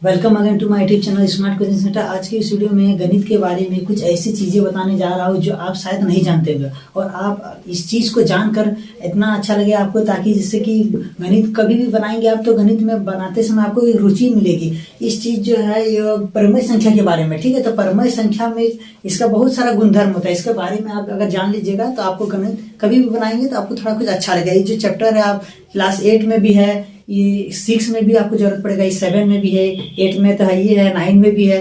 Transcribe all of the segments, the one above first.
Welcome again to my YouTube channel smart coaching centre. आज की इस वीडियो में गणित के बारे में कुछ ऐसी चीज़ें बताने जा रहा हूँ जो आप शायद नहीं जानते होंगे और आप इस चीज़ को जानकर इतना अच्छा लगे आपको, ताकि जिससे कि गणित कभी भी बनाएंगे आप तो गणित में बनाते समय आपको एक रुचि मिलेगी। इस चीज़ जो है ये परिमेय संख्या के बारे में, ठीक है। तो परिमेय संख्या में इसका बहुत सारा गुणधर्म होता है, इसके बारे में आप अगर जान लीजिएगा तो आपको गणित कभी भी बनाएंगे तो आपको थोड़ा कुछ अच्छा लगेगा। ये जो चैप्टर है आप क्लास 8 में भी है, ये 6 में भी आपको जरूरत पड़ेगा, ये 7 में भी है, 8 में तो है, ये है 9 में भी है,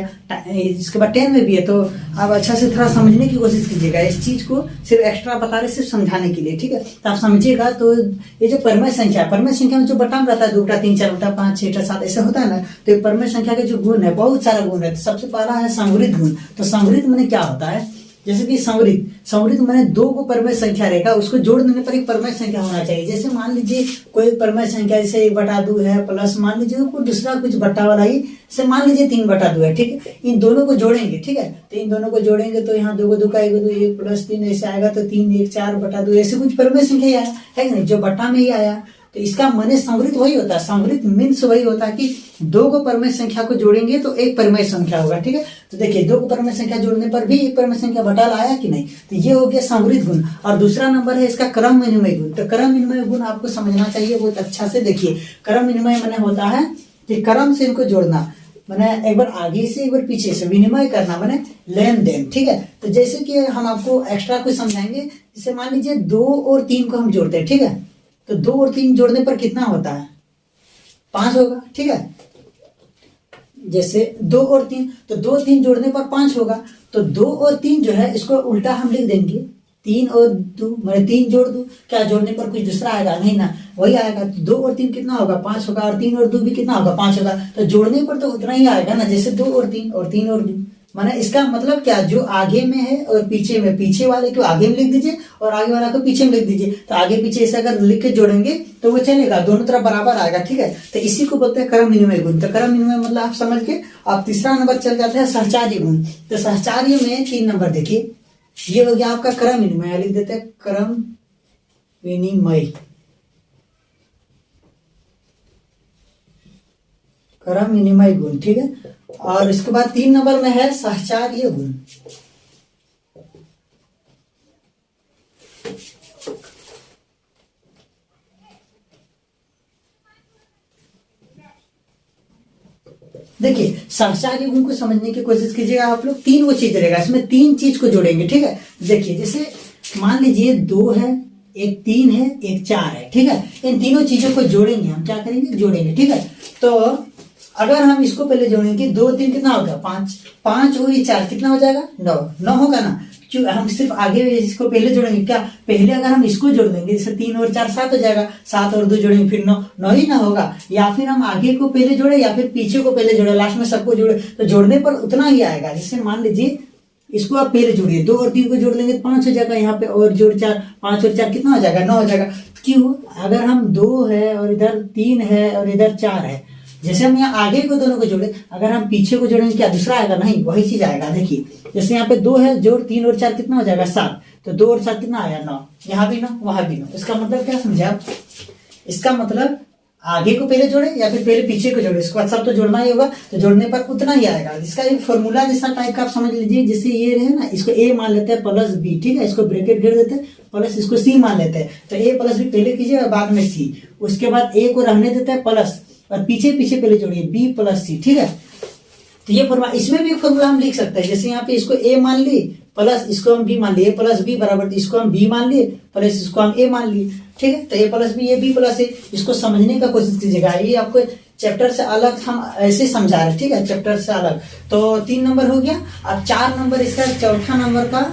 इसके बाद 10 में भी है। तो आप अच्छा से थोड़ा समझने की कोशिश कीजिएगा। इस चीज को सिर्फ एक्स्ट्रा बता रहे, सिर्फ समझाने के लिए, ठीक है। तो आप समझिएगा। तो ये जो परिमेय संख्या में जो बटा रहता है 2 बटा 3 4 बटा 5 6 बटा 7 ऐसे होता है ना, तो ये परिमेय संख्या के जो गुण है बहुत सारा गुण है। तो सबसे पहला है संवृत गुण। तो संवृत माने क्या होता है, जैसे कि संवृत माने 2 को परिमेय संख्या रहेगा, उसको जोड़ देने पर एक परिमेय संख्या होना चाहिए। जैसे मान लीजिए कोई परिमेय संख्या जैसे 1 बटा 2 है, प्लस मान लीजिए कोई दूसरा कुछ बट्टा वाला ही, जैसे मान लीजिए 3 बटा 2 है, ठीक है। इन दोनों को जोड़ेंगे, ठीक है। तो इन दोनों को जोड़ेंगे तो यहाँ 2 को 2 का 1 2 1 प्लस 3 ऐसे आएगा, तो 3 1 4 बटा 2 ऐसे कुछ परिमेय संख्या आया है कि नहीं, जो बट्टा में ही आया। तो इसका माने संवृत वही होता है। संवृत मीन्स वही होता है कि 2 को परिमेय संख्या को जोड़ेंगे तो एक परिमेय संख्या होगा, ठीक है। तो देखिए 2 को परिमेय संख्या जोड़ने पर भी एक परिमेय संख्या बटा आया कि नहीं। तो ये हो गया संवृत गुण। और दूसरा नंबर है इसका क्रम विनिमय गुण। तो क्रम विनिमय गुण आपको समझना चाहिए बहुत अच्छा से। देखिए क्रम विनिमय माने होता है कि क्रम से इनको जोड़ना, मैंने एक बार आगे से एक बार पीछे से विनिमय करना, मैंने लेन देन, ठीक है। तो जैसे कि हम आपको एक्स्ट्रा कुछ समझाएंगे। जैसे मान लीजिए 2 और 3 को हम जोड़ते हैं, ठीक है। तो 2 और 3 जोड़ने पर कितना होता है, 5 होगा, ठीक है। जैसे 2 और 3, तो 2 3 जोड़ने पर 5 होगा। तो 2 और 3 जो है इसको उल्टा हम लिख देंगे, 3 और 2 मैंने 3 जोड़ दूं, क्या जोड़ने पर कुछ दूसरा आएगा नहीं ना, वही आएगा। तो 2 और 3 कितना होगा, 5 होगा, और 3 और 2 भी कितना होगा, 5 होगा। तो जोड़ने पर तो उतना ही आएगा ना, जैसे 2 और 3 और 3 और 2। माने इसका मतलब क्या, जो आगे में है और पीछे में, पीछे वाले को आगे में लिख दीजिए और आगे वाला को पीछे में लिख दीजिए। तो आगे पीछे ऐसा अगर लिख के जोड़ेंगे तो वो चलेगा, दोनों तरफ बराबर आएगा, ठीक है। तो इसी को बोलते हैं क्रम विनिमय गुण। तो क्रम विनिमय मतलब आप समझ के आप तीसरा नंबर चल जाते हैं सहचार्य गुण। तो सहचार्य में 3 नंबर देखिए, ये हो गया आपका क्रम विनिमय, लिख देते हैं क्रम विनिमय, क्रम विनिमय गुण, ठीक है। और इसके बाद 3 नंबर में है सहचार्य गुण। देखिए सहचार्य गुण को समझने की कोशिश कीजिएगा आप लोग। 3 वो चीज रहेगा, इसमें 3 चीज को जोड़ेंगे, ठीक है। देखिए जैसे मान लीजिए 2 है, एक 3 है, एक 4 है, ठीक है। इन तीनों चीजों को जोड़ेंगे, हम क्या करेंगे, जोड़ेंगे, ठीक है। तो अगर हम इसको पहले जोड़ेंगे 2 3 कितना होगा, 5 5 और ये 4 कितना हो जाएगा, 9 होगा ना। क्यों हम सिर्फ आगे इसको पहले जोड़ेंगे, क्या पहले अगर हम इसको जोड़ देंगे, जैसे 3 और 4 7 हो जाएगा, 7 और 2 जोड़ेंगे फिर 9 ही ना होगा। या फिर हम आगे को पहले जोड़े या फिर पीछे को पहले जोड़े, लास्ट में सबको जोड़े, तो जोड़ने पर उतना ही आएगा। जैसे मान लीजिए इसको आप पहले जोड़िए, 2 और 3 को जोड़ लेंगे 5 हो जाएगा, यहाँ पे और जोड़ 4, 5 और 4 कितना हो जाएगा, 9 हो जाएगा। क्यों, अगर हम 2 है और इधर 3 है और इधर 4 है, जैसे हम यहाँ आगे को दोनों को जोड़े, अगर हम पीछे को जोड़ेंगे क्या दूसरा आएगा, नहीं, वही चीज आएगा। देखिए जैसे यहाँ पे 2 है, जोड़ 3 और 4 कितना हो जाएगा, 7। तो 2 और 7 कितना आया, 9। यहाँ भी 9 वहां भी 9। इसका मतलब क्या समझे आप, इसका मतलब आगे को पहले जोड़े या फिर पहले पीछे को जोड़े, इसके बाद सब तो जोड़ना ही होगा, तो जोड़ने पर उतना ही आएगा। इसका एक फॉर्मूला जैसा टाइप का आप समझ लीजिए। जैसे ये रहे ना, इसको ए मान लेते हैं प्लस बी, ठीक है। इसको ब्रैकेट घेर देते हैं, प्लस इसको सी मान लेते हैं। तो ए प्लस बी पहले कीजिए और बाद में सी, उसके बाद ए को रहने देते हैं प्लस और पीछे पीछे पहले जोड़िए बी प्लस सी, ठीक है। तो ये फॉर्मूला, इसमें भी फॉर्मूला हम लिख सकते हैं। जैसे यहाँ पे इसको ए मान ली प्लस इसको हम बी मान लिए, प्लस बी बराबर इसको हम बी मान लिए प्लस इसको हम ए मान लिए, ठीक है। तो ए प्लस बी, ये बी प्लस ए, इसको समझने का कोशिश कीजिएगा। ये आपको चैप्टर से अलग हम ऐसे समझा रहे हैं, ठीक है, चैप्टर से अलग। तो 3 नंबर हो गया। अब 4 नंबर इसका चौथा नंबर का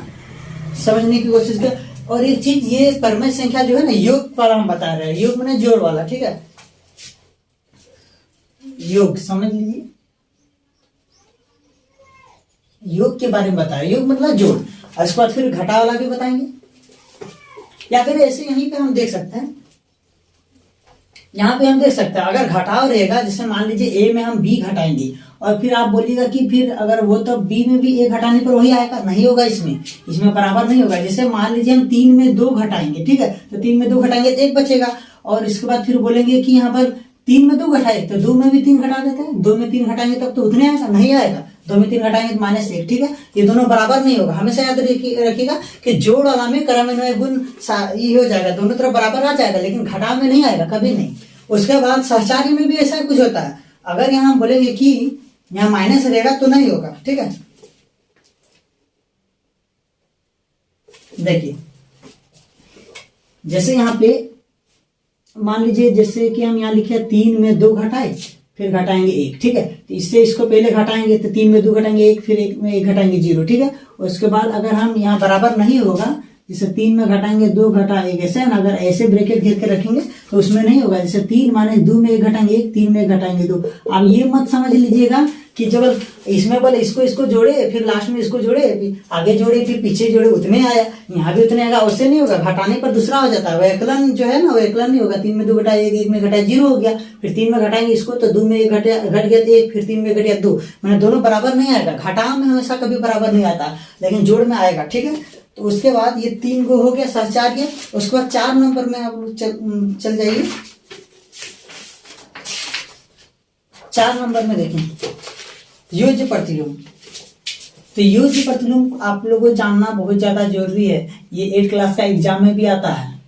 समझने की कोशिश कर। और एक चीज, ये परिमेय संख्या जो है ना, योग पर हम बता रहे हैं, योग मैंने जोड़ वाला, ठीक है। योग समझ लीजिए, योग के बारे में बताया, योग मतलब जोड़। और इसके बाद फिर घटा वाला भी बताएंगे, या फिर ऐसे यहीं पे हम देख सकते हैं, यहाँ पे हम देख सकते हैं अगर घटाव रहेगा, जैसे मान लीजिए ए में हम बी घटाएंगे और फिर आप बोलिएगा कि फिर अगर वो तो बी में भी ए घटाने पर वही आएगा, नहीं होगा, इसमें बराबर नहीं होगा। जैसे मान लीजिए हम 3 में 2 घटाएंगे, ठीक है। तो 3 में 2 घटाएंगे तो 1 बचेगा। और इसके बाद फिर बोलेंगे कि यहाँ पर 3 में 2 घटाए तो 2 में भी 3 घटा देते हैं, 2 में 3 घटाएंगे तब तो उतने आएगा, नहीं आएगा। 2 में 3 घटाएंगे तो -1, ठीक है। ये दोनों बराबर नहीं होगा, हमेशा याद रखिएगा कि जोड़ वाला में क्रमान्वय गुण ये हो जाएगा, दोनों तरफ बराबर आ जाएगा, लेकिन घटाव में नहीं आएगा, कभी नहीं। उसके बाद सहचार्य में भी ऐसा कुछ होता है, अगर यहाँ हम बोलेंगे कि यहाँ माइनस रहेगा तो नहीं होगा, ठीक है। देखिए जैसे यहाँ पे मान लीजिए जैसे कि हम यहाँ लिखे 3 में 2 घटाए फिर घटाएंगे 1, ठीक है। तो इससे इसको पहले घटाएंगे तो 3 में 2 घटाएंगे 1, फिर 1 में 1 घटाएंगे 0, ठीक है। उसके बाद अगर हम यहाँ बराबर नहीं होगा, जैसे 3 में घटाएंगे 2 घटा 1, ऐसे ना, अगर ऐसे ब्रैकेट घेर के रखेंगे तो उसमें नहीं होगा। जैसे 3 माने 2 में 1 घटाएंगे 1, 3 में 1 घटाएंगे 2। अब ये मत समझ लीजिएगा कि जब इसमें बोले इसको जोड़े फिर लास्ट में इसको जोड़े, फिर आगे जोड़े फिर पीछे जोड़े उतने आया, यहाँ भी उतने आएगा, उससे नहीं होगा। घटाने पर दूसरा हो जाता है, वैकलन जो है ना, वैकलन नहीं होगा। 3 में 2 घटाए 1, 1 में घटाए 0 हो गया, फिर 3 में घटाएंगे इसको तो 2 में 1 घट गया 1, फिर 3 में घट गया 2, मैंने दोनों बराबर नहीं आएगा। घटाव में हमेशा कभी बराबर नहीं आता, लेकिन जोड़ में आएगा, ठीक है। तो उसके बाद ये 3 गो हो गया सहचार्य। उसके बाद 4 नंबर में आप लोग चल जाइए। 4 नंबर में देखें योज्य प्रतिलोम। तो योज्य प्रतिलोम आप लोगों को जानना बहुत ज्यादा जरूरी है, ये 8 क्लास का एग्जाम में भी आता है,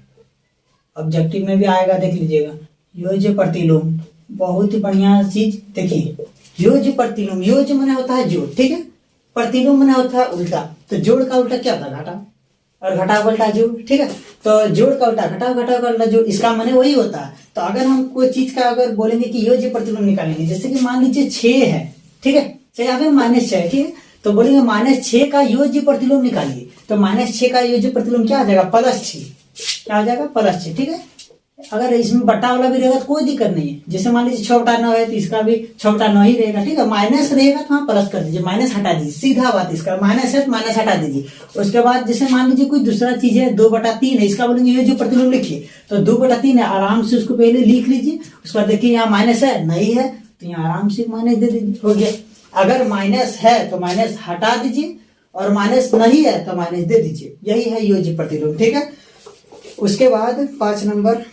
ऑब्जेक्टिव में भी आएगा, देख लीजिएगा। योज्य प्रतिलोम बहुत ही बढ़िया चीज। देखिए योज्य प्रतिलोम, योज्य माने होता है जोड़, ठीक है। प्रतिलोम माने होता है उल्टा। तो जोड़ का उल्टा क्या होता है? घटाव, और घटाव का उल्टा जोड़, ठीक है। तो जोड़ का उल्टा घटाव, घटाव का उल्टा जोड़, इसका माने वही होता है। तो अगर हम कोई चीज का अगर बोलेंगे कि योज्य प्रतिलोम निकालेंगे, जैसे कि मान लीजिए 6 है, ठीक है, चाहे यहाँ पे -6, ठीक है, तो बोलेंगे -6 का योज्य प्रतिलोम निकालिए। तो -6 का योज्य प्रतिलोम क्या आ जाएगा? +6। क्या आ जाएगा? +6, ठीक है। अगर इसमें बट्टा वाला भी रहेगा तो कोई दिक्कत नहीं है। जैसे मान लीजिए 6/9 है तो इसका भी 6/9 ही रहेगा, ठीक है। माइनस रहेगा तो हाँ प्लस कर दीजिए, माइनस हटा दीजिए, सीधा बात। इसका माइनस है तो माइनस हटा दीजिए। उसके बाद जैसे मान लीजिए कोई दूसरा चीज है 2/3 है, इसका बोलेंगे ये जो प्रतिलोम लिखिए, तो 2/3 है, आराम से उसको पहले लिख लीजिए। उसके बाद देखिए यहाँ माइनस है, नहीं है तो यहाँ आराम से माइनस दे दीजिए, हो गया। अगर माइनस है तो माइनस हटा दीजिए, और माइनस नहीं है तो माइनस दे दीजिए, यही है योज्य प्रतिलोम, ठीक है। उसके बाद 5 नंबर,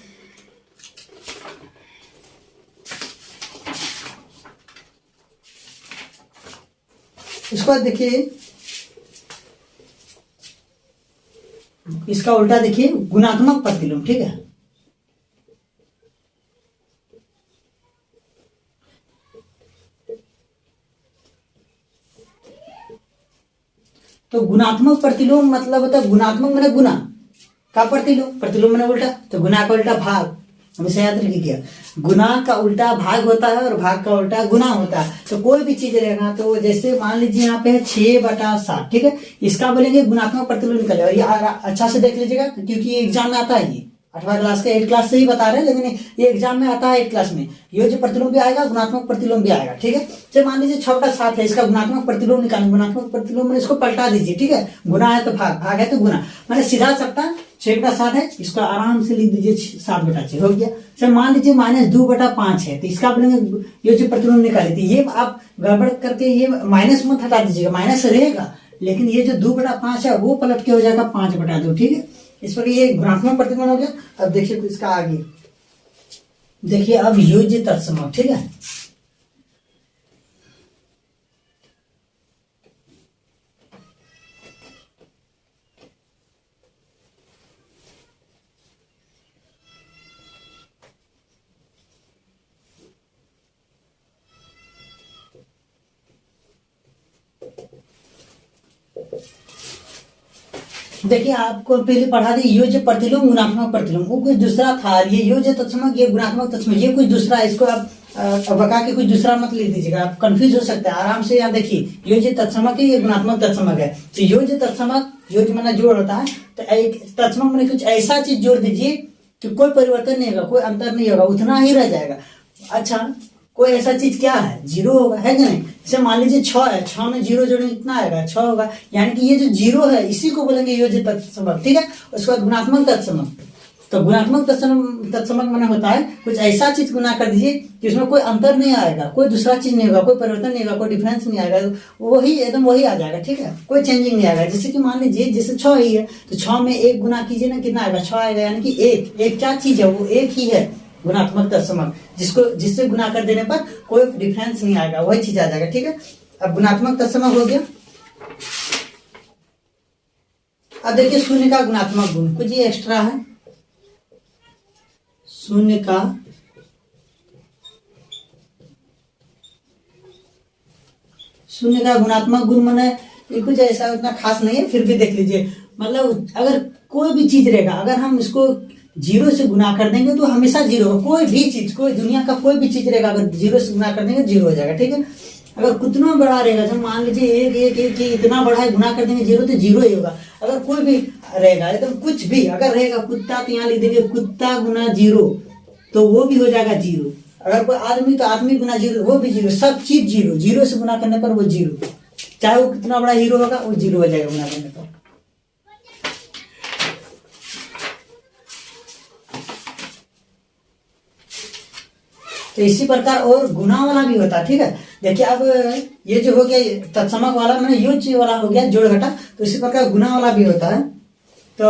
इसको देखिए, इसका उल्टा देखिए गुणात्मक प्रतिलोम, ठीक है। तो गुणात्मक प्रतिलोम मतलब होता है, गुणात्मक मैंने गुना का प्रतिलोम, प्रतिलोम मैंने उल्टा, तो गुना का उल्टा भाग, हमेशा याद रखिएगा। गुना का उल्टा भाग होता है और भाग का उल्टा गुना होता है। तो कोई भी चीज रहेगा, तो जैसे मान लीजिए यहाँ पे है 6/7, ठीक है, इसका बोलेंगे गुणात्मक प्रतिलोम निकलेगा। ये अच्छा से देख लीजिएगा क्योंकि ये एग्जाम में आता है, ये 8वां क्लास के 8 क्लास से ही बता रहे हैं, लेकिन ये एग्जाम में आता है 8 क्लास में। योज्य प्रतिलोम भी आएगा, गुणात्मक प्रतिलोम भी आएगा, ठीक है। जब मान लीजिए 6/7 है, इसका गुणात्मक प्रतिलोम निकालेंगे। गुणात्मक प्रतिलोम में इसको पलटा दीजिए, ठीक है। गुना है तो भाग, भाग है तो गुना, मैंने सीधा सकता 6/7 है, इसको आराम से लिख दीजिए 7/6, हो गया। सर मान लीजिए -2/5 है, तो इसका बोलेंगे योज्य प्रतिलोम निकालिए। तो ये आप गड़बड़ करके ये माइनस मत हटा दीजिएगा, माइनस रहेगा, लेकिन ये जो 2/5 है वो पलट के हो जाएगा 5/2, ठीक है। इस पर ये गुणात्मक प्रतिलोम हो गया। अब देखिए इसका आगे देखिए, अब योज्य तत्समक, ठीक है। देखिए आपको पहले पढ़ा दी योज्य प्रतिलोम, गुणात्मक प्रतिलोम, वो कुछ दूसरा था। ये योज्य तत्समक, ये गुणात्मक तत्समक, ये कुछ दूसरा है। इसको आप बका के कुछ दूसरा मत लिख दीजिएगा, आप कंफ्यूज हो सकते हैं। आराम से यहाँ देखिए, योज्य तत्समक है, ये गुणात्मक तत्समक है। तो योज्य तत्समक, योज्य माना जोड़ होता है, तो एक तत्समक में कुछ ऐसा चीज जोड़ दीजिए कि कोई परिवर्तन नहीं होगा, कोई अंतर नहीं होगा, उतना ही रह जाएगा। अच्छा, कोई ऐसा चीज क्या है? 0 होगा, है कि नहीं। जैसे मान लीजिए 6 है, 6 में 0 जोड़ेंगे कितना आएगा? 6 होगा, यानी कि ये जो 0 है इसी को बोलेंगे योज्य तत्समक, ठीक है। उसके बाद गुणात्मक तत्समक, तो गुणात्मक तत्समक माने होता है कुछ ऐसा चीज गुना कर दीजिए कि उसमें कोई अंतर नहीं आएगा, कोई दूसरा चीज नहीं होगा, कोई परिवर्तन नहीं होगा, कोई डिफरेंस नहीं आएगा, वही एकदम वही आ जाएगा, ठीक है, कोई चेंजिंग नहीं आएगा। जैसे कि मान लीजिए जैसे 6 ही है, तो 6 में 1 गुना कीजिए ना, कितना आएगा? 6 आएगा, यानी कि एक क्या चीज है? वो एक ही है, गुणात्मक तत्समक, जिससे गुना कर देने पर कोई डिफरेंस नहीं आएगा, वही चीज आ जाएगा। ठीक है, अब गुणात्मक तत्समक हो गया। अब देखिए शून्य का गुणात्मक गुण, कुछ ये एक्स्ट्रा है। शून्य का गुणात्मक गुण माने ये कुछ ऐसा उतना खास नहीं है, फिर भी देख लीजिए। मतलब अगर कोई भी चीज रहेगा, अगर हम इसको जीरो से गुना कर देंगे तो हमेशा जीरो होगा। कोई भी चीज, कोई दुनिया का कोई भी चीज रहेगा, अगर जीरो से गुना कर देंगे जीरो हो जाएगा। ठीक है, अगर कितना बड़ा रहेगा, जब मान लीजिए एक एक एक इतना बड़ा है, गुना कर देंगे जीरो तो जीरो ही होगा। अगर कोई भी रहेगा एकदम कुछ भी अगर रहेगा, कुत्ता तो यहाँ लिख देंगे कुत्ता गुना जीरो तो वो भी हो जाएगा जीरो। अगर कोई आदमी तो आदमी गुना जीरो वो भी जीरो, सब चीज जीरो। जीरो से गुना करने पर वो जीरो, चाहे वो कितना बड़ा हीरो होगा वो जीरो हो जाएगा गुना करने पर। तो इसी प्रकार और गुना वाला भी होता है। ठीक है, देखिए अब ये जो हो गया तत्समक वाला, मैंने योज्य वाला हो गया जोड़ घटा, तो इसी प्रकार गुना वाला भी होता है। तो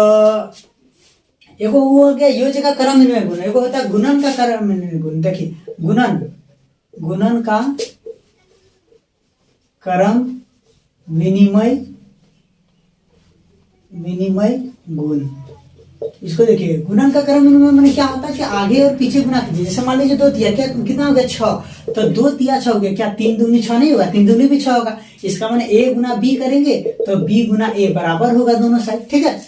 एगो वो हो गया योज्य का क्रम विनिमय गुण, एगो होता है गुणन का क्रम विनिमय गुण। देखिए गुणन का क्रम विनिमय गुण। इसको देखिए गुणन का क्रम विनिमय मैंने क्या होता है कि आगे और पीछे गुना कीजिए। जैसे मान लीजिए 2 तिया क्या कितना हो गया 6, तो 2 तिया 6 हो गया, क्या 3 दूनी 6 नहीं होगा, 3 दूनी भी 6 होगा। इसका माने a गुना b करेंगे तो b गुना a बराबर होगा दोनों साइड। ठीक है,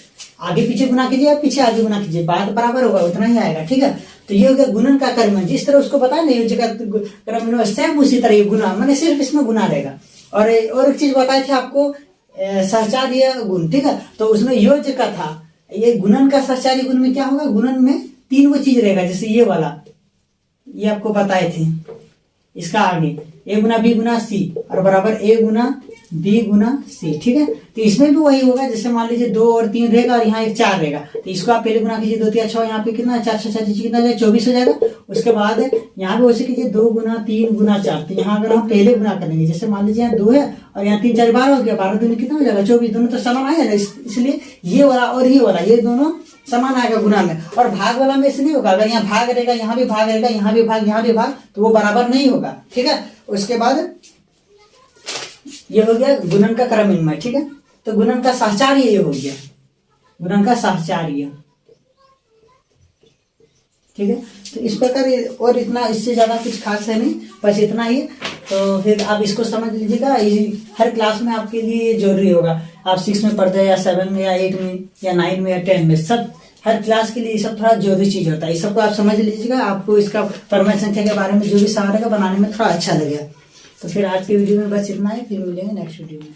आगे पीछे गुना कीजिए या पीछे आगे गुना कीजिए, बात बराबर होगा, उतना ही आएगा। ठीक है, तो ये हो गया गुणन का क्रम। जिस तरह उसको पता है ना योज्य का क्रम, सेम उसी तरह ये गुना, मैंने सिर्फ इसमें गुना रहेगा। और एक चीज बताई थी आपको सहचार्य गुण। ठीक है, तो उसमें योज्य का था, ये गुणन का सहचार्य गुण में क्या होगा, गुणन में 3 वो चीज रहेगा। जैसे ये वाला, ये आपको बताए थे, इसका आगे a Guna b Guna c और बराबर a Guna b Guna c। ठीक है, तो इसमें भी वही होगा। जैसे मान लीजिए 2 और 3 रहेगा और यहाँ एक 4 रहेगा, तो इसको आप पहले गुना कीजिए, 2 3 6, यहाँ पे कितना 4 6 4 कितना जाएगा 24 हो जाएगा। उसके बाद यहाँ पे वैसे कीजिए 2 गुना 3 गुना 4, तो यहाँ अगर हम पहले गुना करेंगे, जैसे मान लीजिए यहाँ 2 है और यहाँ 3 4 12 हो गया, 12 दूनी कितना हो जाएगा 24, दोनों तो समान आएगा ना, इसलिए ये वाला और ये वाला ये दोनों समान आएगा गुना में। और भाग वाला में ऐसे नहीं होगा, अगर यहाँ भाग रहेगा, यहाँ भी भाग रहेगा, यहाँ भी भाग, यहाँ भी भाग, तो वो बराबर नहीं होगा। ठीक है, उसके बाद ये हो गया गुणन का क्रम विनिमय। ठीक है, तो गुणन का सहचार्य ये हो गया, गुणन का सहचार्य। ठीक है, तो इस प्रकार और इतना, इससे ज्यादा कुछ खास है नहीं, बस इतना ही। तो फिर आप इसको समझ लीजिएगा, हर क्लास में आपके लिए जरूरी होगा। आप 6 में पढ़ते हैं या 7 में या 8 में या 9 में या 10 में, सब हर क्लास के लिए ये सब थोड़ा जरूरी चीज होता है। इस सबको आप समझ लीजिएगा, आपको इसका परमाणु संख्या के बारे में जो भी सवाल रहेगा बनाने में थोड़ा अच्छा लगेगा। तो फिर आज की वीडियो में बस इतना ही, फिर मिलेंगे नेक्स्ट वीडियो में।